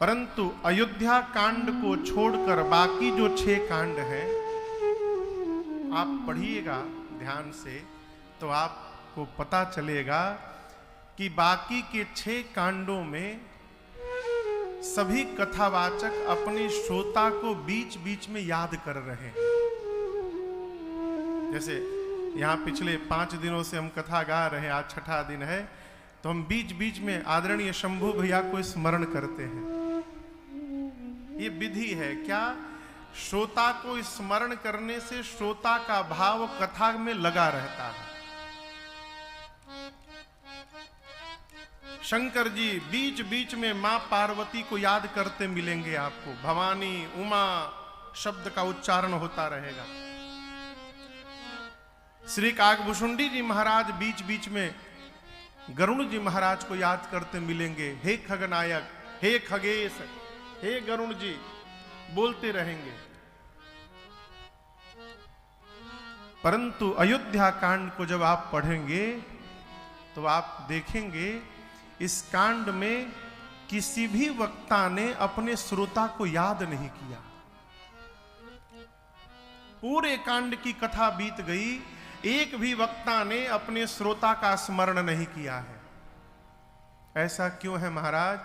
परंतु अयोध्या कांड को छोड़कर बाकी जो 6 कांड हैं, आप पढ़िएगा ध्यान से तो आपको पता चलेगा कि बाकी के 6 कांडों में सभी कथावाचक अपने श्रोता को बीच बीच में याद कर रहे हैं। जैसे यहाँ पिछले 5 दिनों से हम कथा गा रहे हैं, आज 6ठा दिन है, तो हम बीच बीच में आदरणीय शंभू भैया को स्मरण करते हैं। ये विधि है क्या? श्रोता को स्मरण करने से श्रोता का भाव कथा में लगा रहता है। शंकर जी बीच बीच में मां पार्वती को याद करते मिलेंगे आपको। भवानी, उमा शब्द का उच्चारण होता रहेगा। श्री काकभूषुंडी जी महाराज बीच बीच में गरुण जी महाराज को याद करते मिलेंगे। हे खगनायक, हे खगेश, हे गरुण जी बोलते रहेंगे। परंतु अयोध्या कांड को जब आप पढ़ेंगे तो आप देखेंगे इस कांड में किसी भी वक्ता ने अपने श्रोता को याद नहीं किया। पूरे कांड की कथा बीत गई, एक भी वक्ता ने अपने श्रोता का स्मरण नहीं किया है। ऐसा क्यों है महाराज?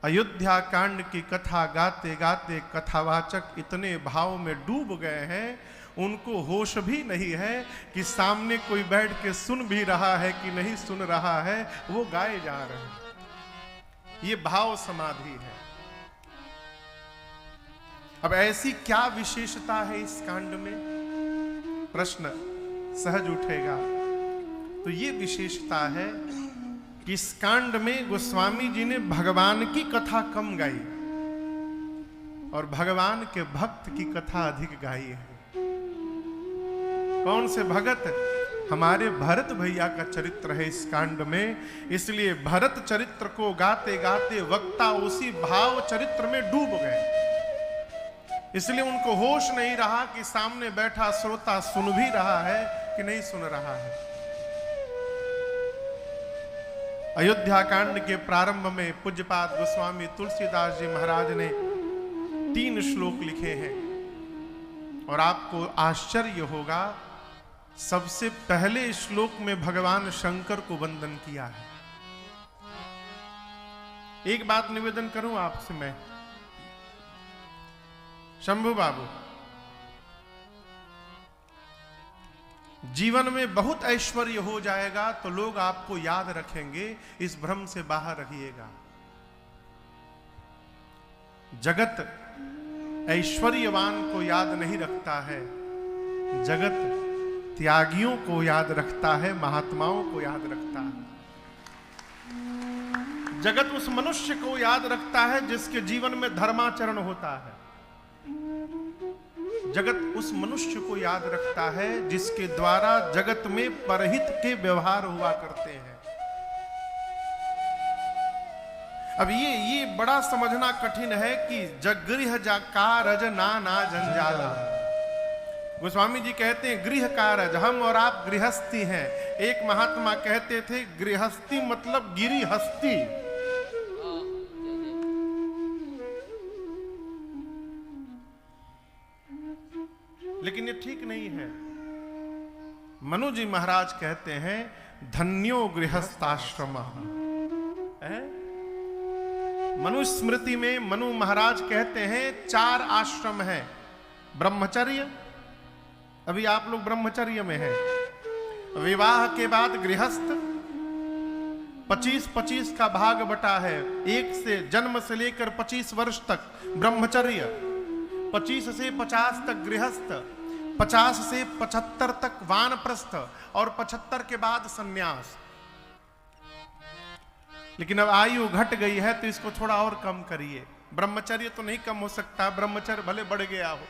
अयोध्या कांड की कथा गाते गाते कथावाचक इतने भाव में डूब गए हैं, उनको होश भी नहीं है कि सामने कोई बैठ के सुन भी रहा है कि नहीं सुन रहा है, वो गाए जा रहे हैं। ये भाव समाधि है। अब ऐसी क्या विशेषता है इस कांड में? प्रश्न सहज उठेगा। तो ये विशेषता है कि इस कांड में गोस्वामी जी ने भगवान की कथा कम गाई और भगवान के भक्त की कथा अधिक गाई है। कौन से भगत? हमारे भरत भैया का चरित्र है इस कांड में। इसलिए भरत चरित्र को गाते गाते वक्ता उसी भाव चरित्र में डूब गए। इसलिए उनको होश नहीं रहा कि सामने बैठा श्रोता सुन भी रहा है कि नहीं सुन रहा है। अयोध्या कांड के प्रारंभ में पूज्यपाद गोस्वामी तुलसीदास जी महाराज ने 3 श्लोक लिखे हैं और आपको आश्चर्य होगा, सबसे पहले श्लोक में भगवान शंकर को वंदन किया है। एक बात निवेदन करूं आपसे मैं, शंभू बाबू, जीवन में बहुत ऐश्वर्य हो जाएगा तो लोग आपको याद रखेंगे, इस भ्रम से बाहर रहिएगा। जगत ऐश्वर्यवान को याद नहीं रखता है, जगत त्यागियों को याद रखता है, महात्माओं को याद रखता है। जगत उस मनुष्य को याद रखता है जिसके जीवन में धर्माचरण होता है। जगत उस मनुष्य को याद रखता है जिसके द्वारा जगत में परहित के व्यवहार हुआ करते हैं। अब ये बड़ा समझना कठिन है कि जगृह कारज ना जंजाला। गोस्वामी जी कहते हैं गृह कारज, हम और आप गृहस्थी हैं। एक महात्मा कहते थे गृहस्थी मतलब गिरिहस्ती। लेकिन ये ठीक नहीं है। मनु जी महाराज कहते हैं धन्यो गृहस्थाश्रम। मनुस्मृति में मनु महाराज कहते हैं 4 आश्रम हैं। ब्रह्मचर्य, अभी आप लोग ब्रह्मचर्य में हैं। विवाह के बाद गृहस्थ, 25-25 का भाग बटा है। 1 से जन्म से लेकर 25 वर्ष तक ब्रह्मचर्य, 25 से 50 तक गृहस्थ, 50 से 75 तक वानप्रस्थ और 75 के बाद सन्यास। लेकिन अब आयु घट गई है तो इसको थोड़ा और कम करिए। ब्रह्मचर्य तो नहीं कम हो सकता, ब्रह्मचर्य भले बढ़ गया हो।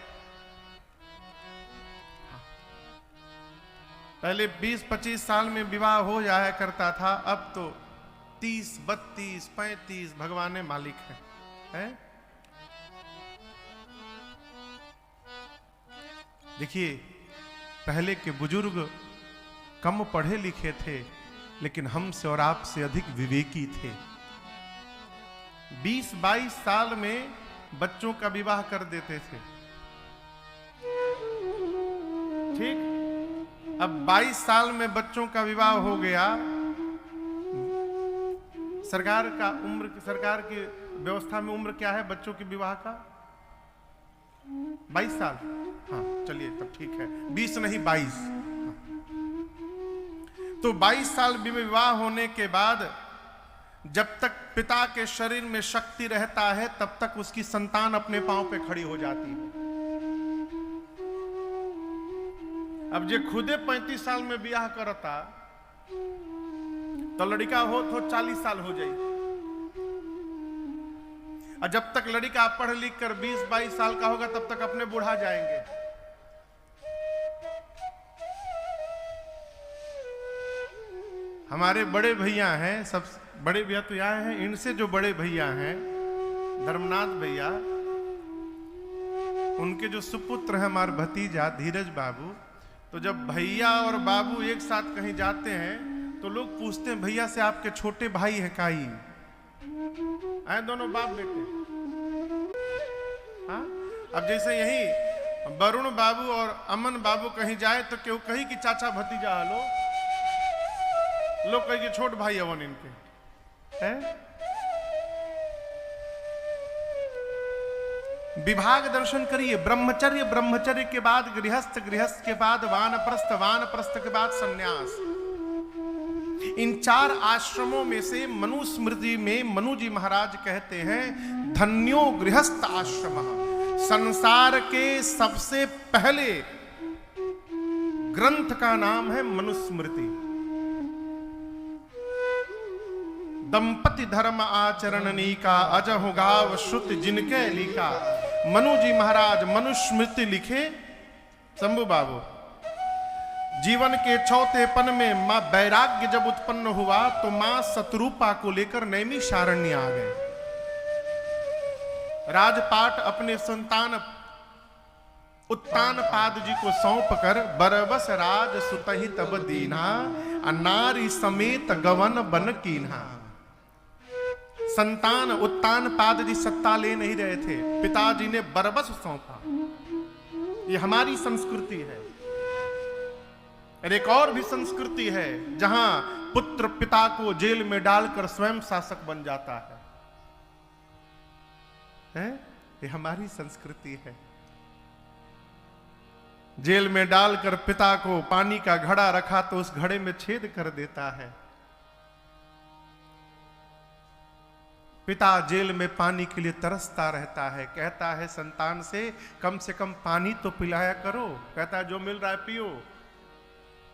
पहले 20-25 साल में विवाह हो जाया करता था, अब तो 30, 32, 35 भगवान मालिक है? देखिए, पहले के बुजुर्ग कम पढ़े लिखे थे लेकिन हमसे और आपसे अधिक विवेकी थे। 20-22 साल में बच्चों का विवाह कर देते थे। ठीक, अब 22 साल में बच्चों का विवाह हो गया। सरकार की व्यवस्था में उम्र क्या है बच्चों के विवाह का? 22 साल। हाँ चलिए तब ठीक है, 20 नहीं 22। तो 22 साल विवाह होने के बाद जब तक पिता के शरीर में शक्ति रहता है तब तक उसकी संतान अपने पांव पे खड़ी हो जाती है। अब जे खुदे 35 साल में ब्याह करता तो लड़का हो तो 40 साल हो जाए, और जब तक लड़का पढ़ लिख कर 20-22 साल का होगा तब तक अपने बूढ़ा जाएंगे। हमारे बड़े भैया हैं, सब बड़े भैया तो यहाँ हैं, इनसे जो बड़े भैया हैं धर्मनाथ भैया, उनके जो सुपुत्र है हमारे भतीजा धीरज बाबू, तो जब भैया और बाबू एक साथ कहीं जाते हैं तो लोग पूछते हैं भैया से आपके छोटे भाई हैं काई? आए दोनों बाप बेटे। हाँ, अब जैसे यही वरुण बाबू और अमन बाबू कहीं जाए तो क्यों कहीं कि चाचा भतीजा हलो, लोग कहीं कि छोट भाई अवन इनके है। विभाग दर्शन करिए, ब्रह्मचर्य, ब्रह्मचर्य के बाद गृहस्थ, गृहस्थ के बाद वानप्रस्थ, वानप्रस्थ के बाद सन्यास। इन 4 आश्रमों में से मनुस्मृति में मनु जी महाराज कहते हैं धन्यो गृहस्थ आश्रम। संसार के सबसे पहले ग्रंथ का नाम है मनुस्मृति। दंपति धर्म आचरण नीका, अजहु गाव श्रुत जिनके लिखा। मनु जी महाराज मनुस्मृति लिखे। शंभू बाबू, जीवन के चौथे पन में मां वैराग्य जब उत्पन्न हुआ तो मां शत्रुपा को लेकर नैमिषारण्य आ गए। राजपाट अपने संतान उत्तान पाद जी को सौंप कर बरबस राज सुतहि तब दीना, नारी समेत गवन बन कीन्हा। संतान उत्तान पाद जी सत्ता ले नहीं रहे थे, पिताजी ने बरबस सौंपा। ये हमारी संस्कृति है। एक और भी संस्कृति है जहां पुत्र पिता को जेल में डालकर स्वयं शासक बन जाता है? ये हमारी संस्कृति है। जेल में डालकर पिता को पानी का घड़ा रखा तो उस घड़े में छेद कर देता है। पिता जेल में पानी के लिए तरसता रहता है, कहता है संतान से कम पानी तो पिलाया करो, कहता है जो मिल रहा है पियो।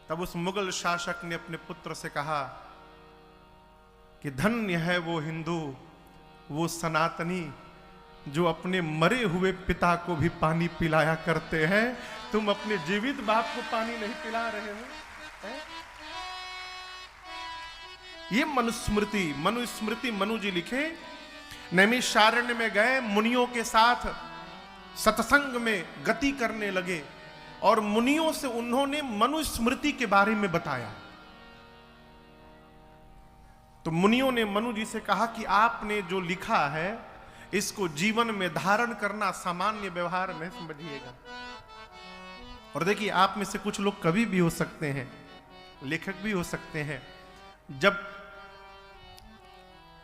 तब उस मुगल शासक ने अपने पुत्र से कहा कि धन्य है वो हिंदू, वो सनातनी जो अपने मरे हुए पिता को भी पानी पिलाया करते हैं, तुम अपने जीवित बाप को पानी नहीं पिला रहे हो। ये मनुस्मृति मनु जी लिखे। नैमिषारण्य में गए, मुनियों के साथ सत्संग में गति करने लगे और मुनियों से उन्होंने मनुस्मृति के बारे में बताया। तो मुनियों ने मनु जी से कहा कि आपने जो लिखा है इसको जीवन में धारण करना सामान्य व्यवहार में समझिएगा। और देखिए, आप में से कुछ लोग कवि भी हो सकते हैं, लेखक भी हो सकते हैं। जब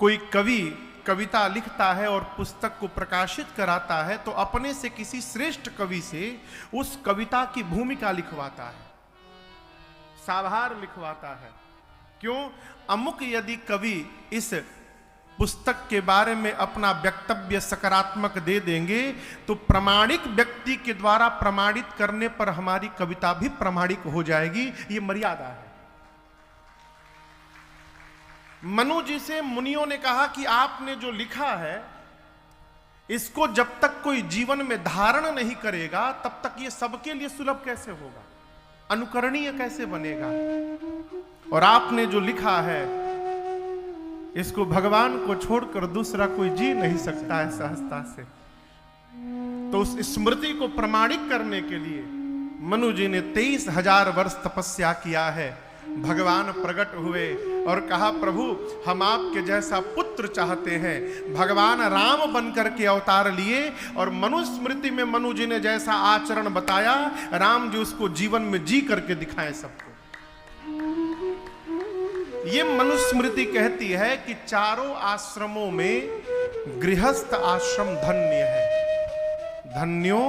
कोई कवि कविता लिखता है और पुस्तक को प्रकाशित कराता है तो अपने से किसी श्रेष्ठ कवि से उस कविता की भूमिका लिखवाता है, साभार लिखवाता है। क्यों? अमुक यदि कवि इस पुस्तक के बारे में अपना वक्तव्य सकारात्मक दे देंगे तो प्रामाणिक व्यक्ति के द्वारा प्रमाणित करने पर हमारी कविता भी प्रामाणिक हो जाएगी। ये मर्यादा है। मनु जी से मुनियों ने कहा कि आपने जो लिखा है इसको जब तक कोई जीवन में धारण नहीं करेगा तब तक ये सबके लिए सुलभ कैसे होगा, अनुकरणीय कैसे बनेगा। और आपने जो लिखा है इसको भगवान को छोड़कर दूसरा कोई जी नहीं सकता है सहजता से। तो उस स्मृति को प्रमाणित करने के लिए मनु जी ने 23,000 वर्ष तपस्या किया है। भगवान प्रकट हुए, और कहा, प्रभु हम आपके जैसा पुत्र चाहते हैं। भगवान राम बनकर के अवतार लिए और मनुस्मृति में मनु जी ने जैसा आचरण बताया, राम जी उसको जीवन में जी करके दिखाए सबको। ये मनुस्मृति कहती है कि चारों आश्रमों में गृहस्थ आश्रम धन्य है। धन्यो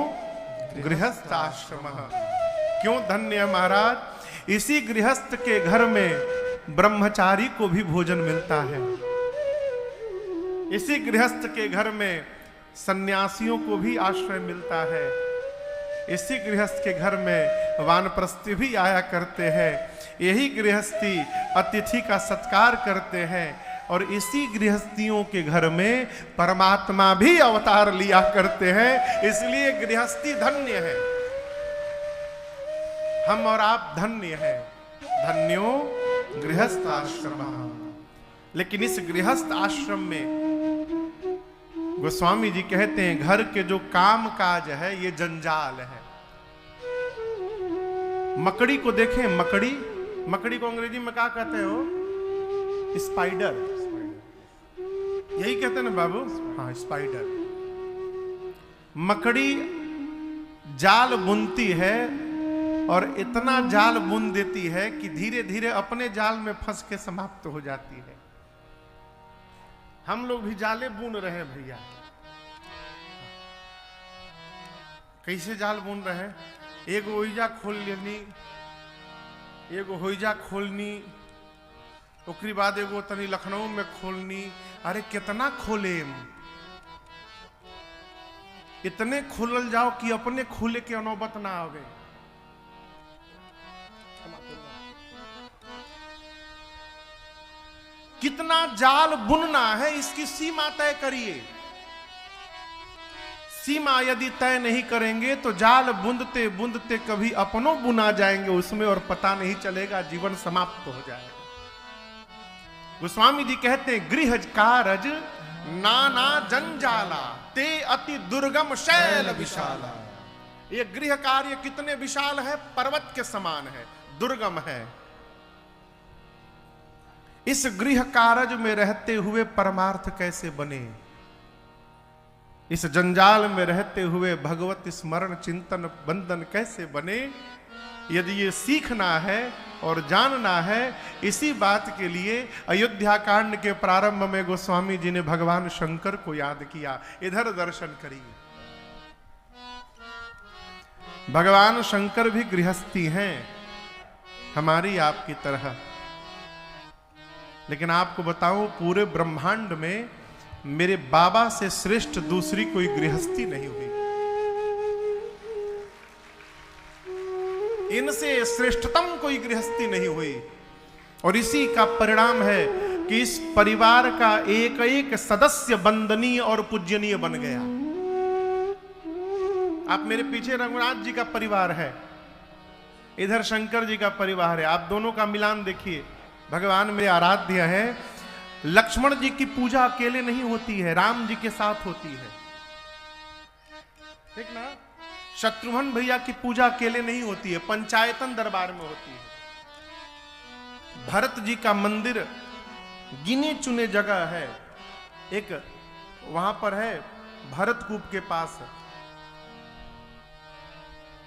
गृहस्थ आश्रम। क्यों धन्य है महाराज? इसी गृहस्थ के घर में ब्रह्मचारी को भी भोजन मिलता है। इसी गृहस्थ के घर में सन्यासियों को भी आश्रय मिलता है। इसी गृहस्थ के घर में वानप्रस्थी भी आया करते हैं। यही गृहस्थी अतिथि का सत्कार करते हैं और इसी गृहस्थियों के घर में परमात्मा भी अवतार लिया करते हैं। इसलिए गृहस्थी धन्य है। हम और आप धन्य हैं। धन्यो गृहस्थ आश्रम। लेकिन इस गृहस्थ आश्रम में गोस्वामी जी कहते हैं, घर के जो काम काज है ये जंजाल है। मकड़ी को देखें, मकड़ी को अंग्रेजी में क्या कहते हो? स्पाइडर। यही कहते हैं ना बाबू? हाँ, स्पाइडर। मकड़ी जाल बुनती है और इतना जाल बुन देती है कि धीरे धीरे अपने जाल में फंस के समाप्त हो जाती है। हम लोग भी जाले बुन रहे हैं भैया। कैसे जाल बुन रहे हैं? एगो ओइजा खोल लेनी, एगो होइजा खोलनी, ओकरी बाद एगो तनी लखनऊ में खोलनी। अरे कितना खोले? इतने खोलल जाओ कि अपने खुले के नौबत ना आवे। कितना जाल बुनना है इसकी सीमा तय करिए। सीमा यदि तय नहीं करेंगे तो जाल बुनते बुनते कभी अपनों बुना जाएंगे उसमें और पता नहीं चलेगा, जीवन समाप्त हो जाएगा। गोस्वामी जी कहते हैं, गृह कारज नाना जंजाला ते अति दुर्गम शैल विशाला। ये गृह कार्य कितने विशाल है? पर्वत के समान है, दुर्गम है। इस गृह कारज में रहते हुए परमार्थ कैसे बने? इस जंजाल में रहते हुए भगवत स्मरण चिंतन बंधन कैसे बने? यदि ये सीखना है और जानना है, इसी बात के लिए अयोध्या कांड के प्रारंभ में गोस्वामी जी ने भगवान शंकर को याद किया। इधर दर्शन करिए। भगवान शंकर भी गृहस्थी हैं, हमारी आपकी तरह। लेकिन आपको बताऊं, पूरे ब्रह्मांड में मेरे बाबा से श्रेष्ठ दूसरी कोई गृहस्थी नहीं हुई। इनसे श्रेष्ठतम कोई गृहस्थी नहीं हुई। और इसी का परिणाम है कि इस परिवार का एक एक सदस्य वंदनीय और पूजनीय बन गया। आप मेरे पीछे रघुनाथ जी का परिवार है, इधर शंकर जी का परिवार है। आप दोनों का मिलान देखिए। भगवान मेरे आराध्य है। लक्ष्मण जी की पूजा अकेले नहीं होती है, राम जी के साथ होती है, ठीक ना? शत्रुघ्न भैया की पूजा अकेले नहीं होती है, पंचायतन दरबार में होती है। भरत जी का मंदिर गिने चुने जगह है। एक वहां पर है भरतकूप के पास,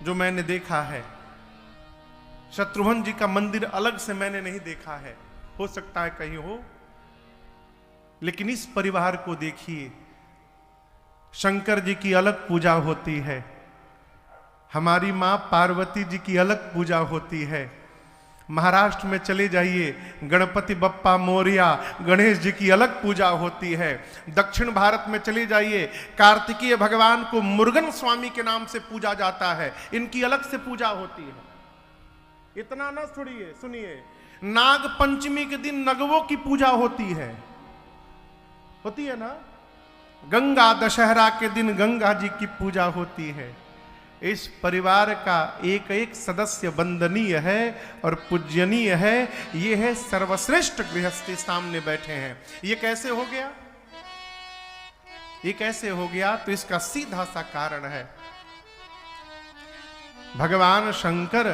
जो मैंने देखा है। शत्रुघ्न जी का मंदिर अलग से मैंने नहीं देखा है, हो सकता है कहीं हो। लेकिन इस परिवार को देखिए, शंकर जी की अलग पूजा होती है, हमारी मां पार्वती जी की अलग पूजा होती है। महाराष्ट्र में चले जाइए, गणपति बप्पा मोरिया गणेश जी की अलग पूजा होती है। दक्षिण भारत में चले जाइए, कार्तिकेय भगवान को मुरुगन स्वामी के नाम से पूजा जाता है, इनकी अलग से पूजा होती है। इतना ना छोड़िए, सुनिए, नाग पंचमी के दिन नगवों की पूजा होती है ना? गंगा दशहरा के दिन गंगा जी की पूजा होती है। इस परिवार का एक एक सदस्य वंदनीय है और पूजनीय है। ये है सर्वश्रेष्ठ गृहस्थी सामने बैठे हैं। ये कैसे हो गया? ये कैसे हो गया? तो इसका सीधा सा कारण है, भगवान शंकर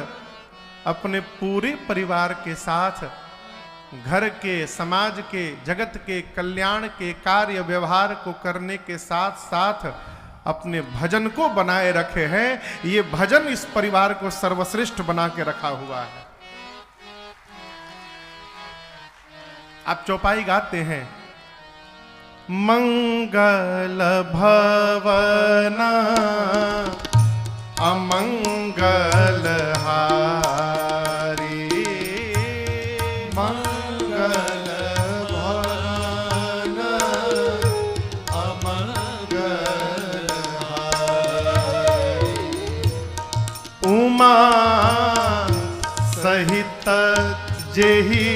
अपने पूरे परिवार के साथ घर के, समाज के, जगत के कल्याण के कार्य व्यवहार को करने के साथ साथ अपने भजन को बनाए रखे हैं। ये भजन इस परिवार को सर्वश्रेष्ठ बना के रखा हुआ है। आप चौपाई गाते हैं, मंगल भवना अमंगल हारी, मंगल भवना अमंगल हारी, उमा सहित जेहि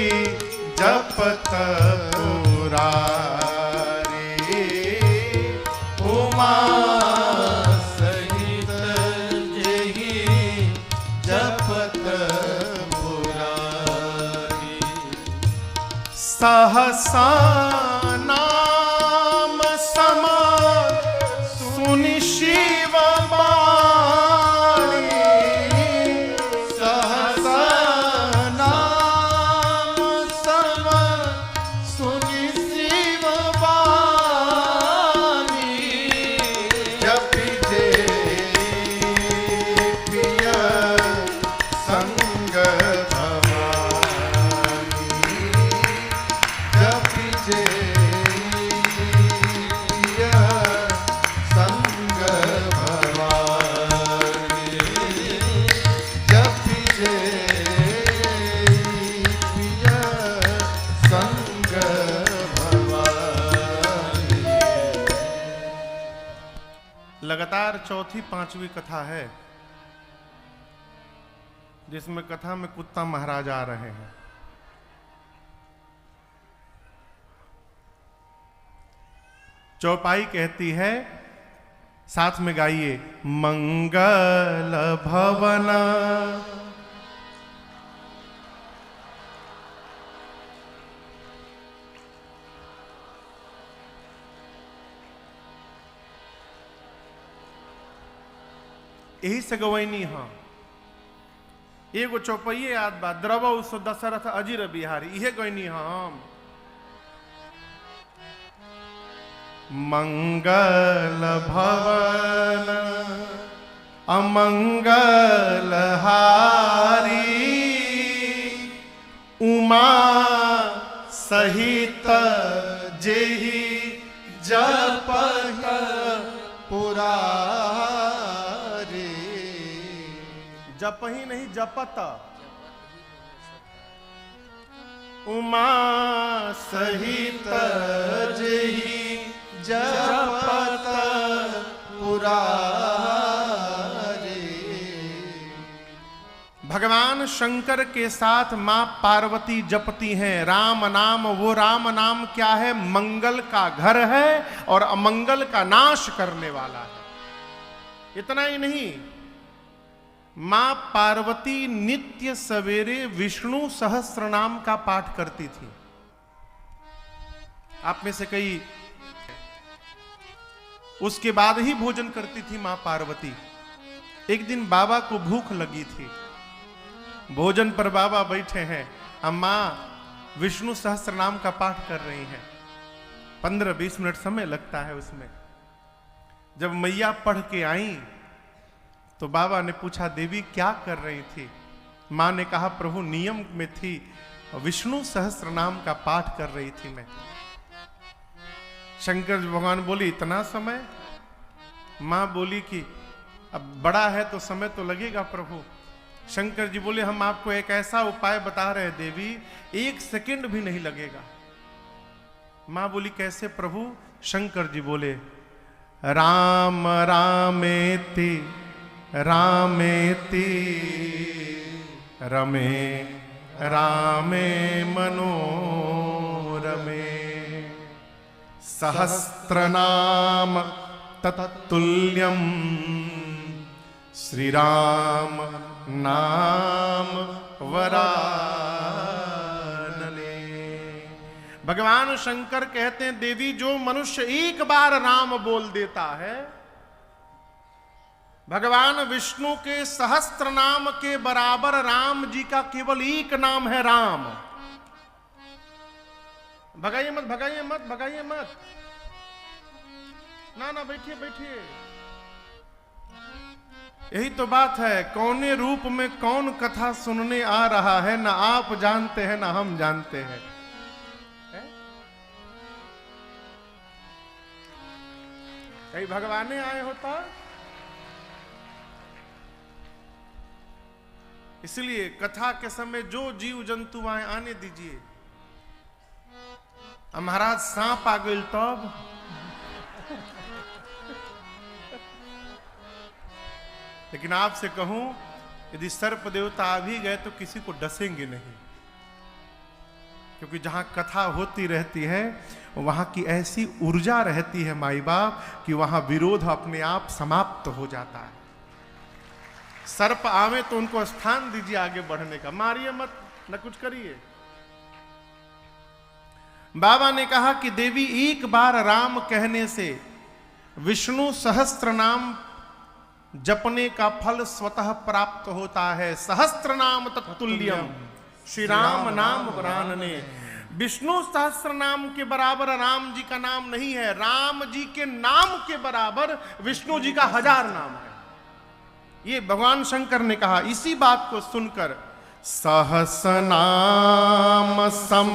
जपत पुरारी, उमा सहित जेहि जपत पुरारी, सहसा नाम सम सुनि शिव बाणी, सहसा नाम सम सुनि शिव बाणी, जपि जे प्रिय संग भवानी, जपि जे प्रिय संग भवानी, जपि जे प्रिय संग भवानी। लगातार चौथी पांचवी कथा है जिसमें कथा में कुत्ता महाराज आ रहे हैं। चौपाई कहती है, साथ में गाइए, मंगल भवना यही से गवैनी। हाँ, एगो चौपैये याद बा, द्रव सो दशरथ अजीर बिहारी, इहे गैनी हम। मंगल भवन अमंगल हारी, उमा सहित जेहि जपत पुरारी, जप ही नहीं जपत, उमा सहित जेहि जपत पुरारी। भगवान शंकर के साथ मां पार्वती जपती हैं राम नाम। वो राम नाम क्या है? मंगल का घर है और अमंगल का नाश करने वाला है। इतना ही नहीं, मां पार्वती नित्य सवेरे विष्णु सहस्त्र नाम का पाठ करती थी। आप में से कई उसके बाद ही भोजन करती थी मां पार्वती। एक दिन बाबा को भूख लगी थी, भोजन पर बाबा बैठे हैं, अम्मा विष्णु सहस्त्र नाम का पाठ कर रही हैं। 15-20 मिनट समय लगता है उसमें। जब मैया पढ़ के आई तो बाबा ने पूछा, देवी क्या कर रही थी? मां ने कहा, प्रभु नियम में थी, विष्णु सहस्त्र नाम का पाठ कर रही थी मैं। शंकर भगवान बोली, इतना समय? मां बोली कि अब बड़ा है तो समय तो लगेगा प्रभु। शंकर जी बोले, हम आपको एक ऐसा उपाय बता रहे देवी, 1 सेकंड भी नहीं लगेगा। मां बोली, कैसे प्रभु? शंकर जी बोले, राम रामेति रामेति रमे रामे मनोरमे, सहस्रनाम तत्तुल्यम श्री राम नाम वरानने। भगवान शंकर कहते हैं, देवी जो मनुष्य एक बार राम बोल देता है, भगवान विष्णु के सहस्त्र नाम के बराबर राम जी का केवल एक नाम है राम। भगाइए मत, भगाइए मत, भगाइए मत। ना ना, बैठिए बैठिए। यही तो बात है, कौने रूप में कौन कथा सुनने आ रहा है, ना आप जानते हैं ना हम जानते हैं। कहीं भगवाने आए होता। इसलिए कथा के समय जो जीव जंतु आए आने दीजिए। अब महाराज सांप आ गई तब लेकिन आपसे कहूं, यदि सर्प देवता आ भी गए तो किसी को डसेंगे नहीं, क्योंकि जहां कथा होती रहती है वहां की ऐसी ऊर्जा रहती है माई बाप कि वहां विरोध अपने आप समाप्त हो जाता है। सर्प आवे तो उनको स्थान दीजिए आगे बढ़ने का, मारिए मत, न कुछ करिए। बाबा ने कहा कि देवी एक बार राम कहने से विष्णु सहस्त्र नाम जपने का फल स्वतः प्राप्त होता है। सहस्त्र नाम तत्तुल्यम श्री राम नाम वरानने। विष्णु सहस्त्र नाम के बराबर राम जी का नाम नहीं है, राम जी के नाम के बराबर विष्णु जी का 1000 नाम है। ये भगवान शंकर ने कहा। इसी बात को सुनकर सहस नाम सम,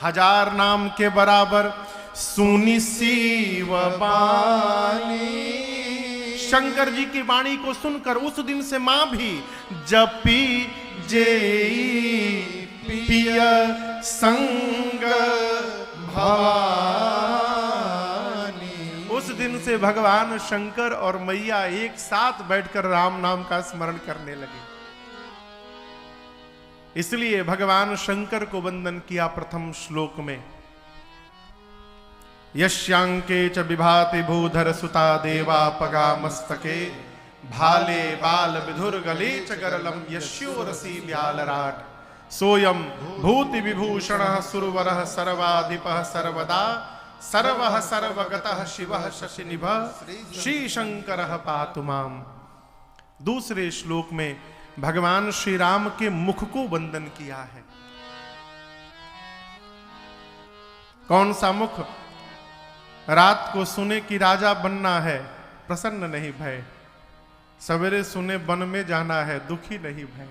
1000 नाम के बराबर सुनि शिव बानी। शंकर जी की वाणी को सुनकर उस दिन से मां भी जपी जेई पिय संग भवानी। उस दिन से भगवान शंकर और मैया एक साथ बैठकर राम नाम का स्मरण करने लगे। इसलिए भगवान शंकर को वंदन किया प्रथम श्लोक में। यश्यांके च विभाति भूधर सुता देवा पगा मस्तके, भाले बाल विधुर गले च गरलम यस्योरसी व्यालराट। सोयम भूति विभूषण सुरवर सर्वाधिप सर्वदा, सर्वः सर्वगतः शिवः शशिनिभ श्री शंकर पातु माम। दूसरे श्लोक में भगवान श्री राम के मुख को वंदन किया है। कौन सा मुख? रात को सुने कि राजा बनना है, प्रसन्न नहीं भय। सवेरे सुने वन में जाना है, दुखी नहीं भय।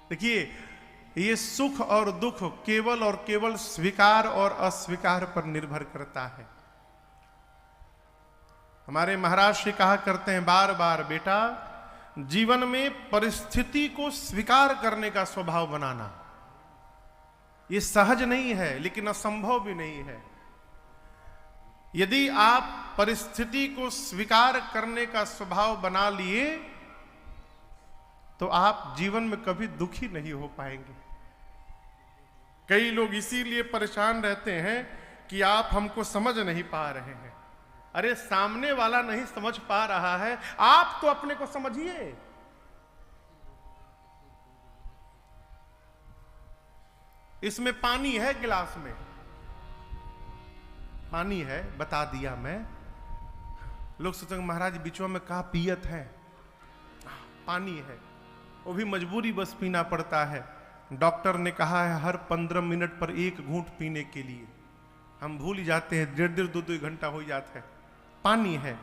देखिए, ये सुख और दुख केवल और केवल स्वीकार और अस्वीकार पर निर्भर करता है। हमारे महाराज श्री कहा करते हैं बार बार, बेटा जीवन में परिस्थिति को स्वीकार करने का स्वभाव बनाना ये सहज नहीं है, लेकिन असंभव भी नहीं है। यदि आप परिस्थिति को स्वीकार करने का स्वभाव बना लिए तो आप जीवन में कभी दुखी नहीं हो पाएंगे। कई लोग इसीलिए परेशान रहते हैं कि आप हमको समझ नहीं पा रहे हैं। अरे सामने वाला नहीं समझ पा रहा है, आप तो अपने को समझिए। इसमें पानी है, गिलास में पानी है, बता दिया मैं। लोग सोचेंगे महाराज बिचवा में कहा पियत है, पानी है, वो भी मजबूरी बस पीना पड़ता है। डॉक्टर ने कहा है हर 15 मिनट पर 1 घूंट पीने के लिए, हम भूल ही जाते हैं, 1.5 2 घंटा हो जाता है। पानी है,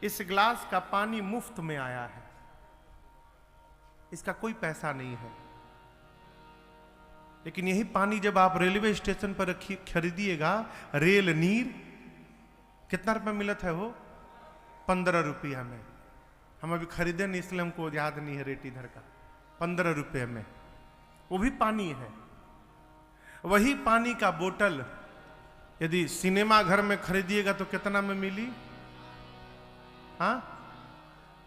इस गिलास का पानी मुफ्त में आया है, इसका कोई पैसा नहीं है। लेकिन यही पानी जब आप रेलवे स्टेशन पर खरीदिएगा, रेल नीर, कितना रुपए मिलत है वो? 15 रुपया में। हम अभी खरीदे नहीं इसलिए हमको याद नहीं है रेट इधर का। 15 रुपये में वो भी पानी है। वही पानी का बोतल यदि सिनेमा घर में खरीदिएगा तो कितना में मिली? हाँ,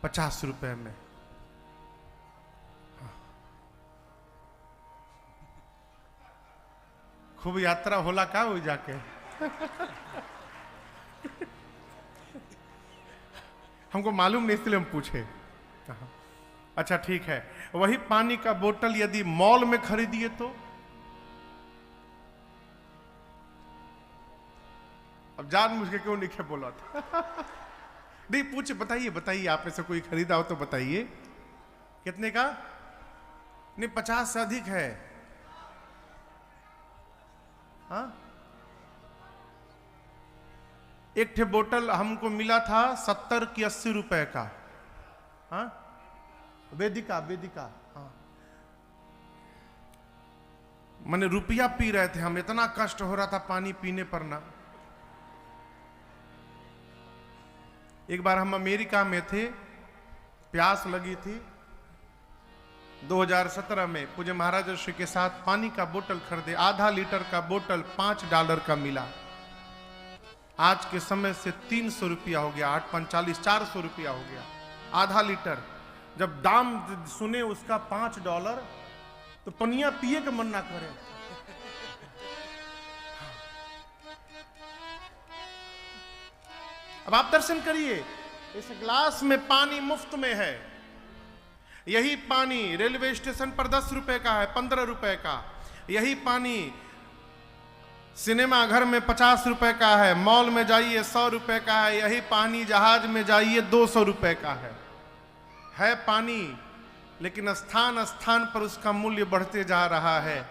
50 रुपये में। खूब यात्रा होला का हो जाके हमको मालूम नहीं इसलिए हम पूछे। अच्छा ठीक है, वही पानी का बोतल यदि मॉल में खरीदिए तो? अब जान मुझे क्यों नहीं बोला था नहीं पूछे, बताइए बताइए, आप में से कोई खरीदा हो तो बताइए कितने का? नहीं 50 से अधिक है। हाँ, एक ठे बोतल हमको मिला था 70 की 80 रुपए का। हाँ, वेदिका, वेदिका। हाँ, मैंने रुपया पी रहे थे हम, इतना कष्ट हो रहा था पानी पीने पर ना। एक बार हम अमेरिका में थे, प्यास लगी थी, 2017 में पूज्य महाराज श्री के साथ पानी का बोतल खरीदे, आधा लीटर का बोतल $5 का मिला। आज के समय से 300 रुपया हो गया, 8×5 = 400 रुपया हो गया आधा लीटर। जब दाम सुने उसका $5 तो पनिया पिए का मन ना करे। अब आप दर्शन करिए, इस ग्लास में पानी मुफ्त में है। यही पानी रेलवे स्टेशन पर 10 रुपए का है, 15 रुपए का। यही पानी सिनेमा घर में 50 रुपए का है, मॉल में जाइए 100 रुपए का है। यही पानी जहाज में जाइए 200 रुपए का है पानी, लेकिन स्थान स्थान पर उसका मूल्य बढ़ते जा रहा है।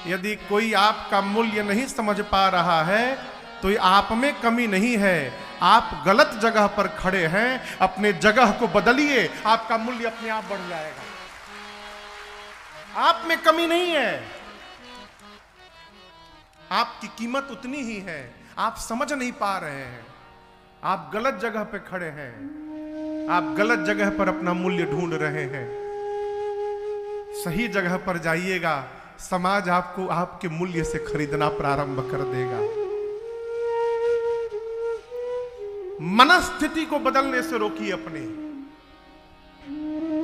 यदि कोई आपका मूल्य नहीं समझ पा रहा है तो आप में कमी नहीं है, आप गलत जगह पर खड़े हैं। अपने जगह को बदलिए, आपका मूल्य अपने आप बढ़ जाएगा। आप में कमी नहीं है, आपकी कीमत उतनी ही है, आप समझ नहीं पा रहे हैं। आप गलत जगह पे खड़े हैं, आप गलत जगह पर अपना मूल्य ढूंढ रहे हैं। सही जगह पर जाइएगा, समाज आपको आपके मूल्य से खरीदना प्रारंभ कर देगा। मनस्थिति को बदलने से रोकिए अपने।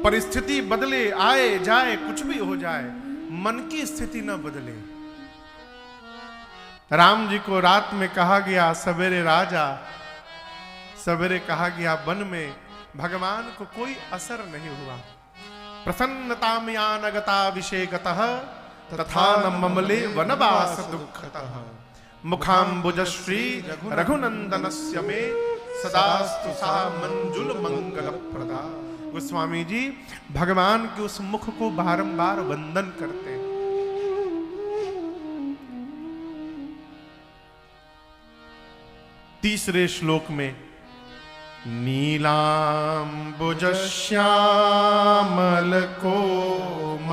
परिस्थिति बदले, आए जाए, कुछ भी हो जाए, मन की स्थिति न बदले। राम जी को रात में कहा गया सवेरे राजा, सवेरे कहा गया वन में। भगवान को कोई असर नहीं हुआ। प्रसन्नताम यानगता विषेकतः तथा न ममले वनवास दुःखतः। मुखाम्बुजश्री रघुनंदनस्य मे सदास्तु सा मंजुल मंगल प्रदा। गोस्वामी जी भगवान के उस मुख को बारंबार वंदन करते हैं। तीसरे श्लोक में नीलांबुज श्यामल कोमलांगम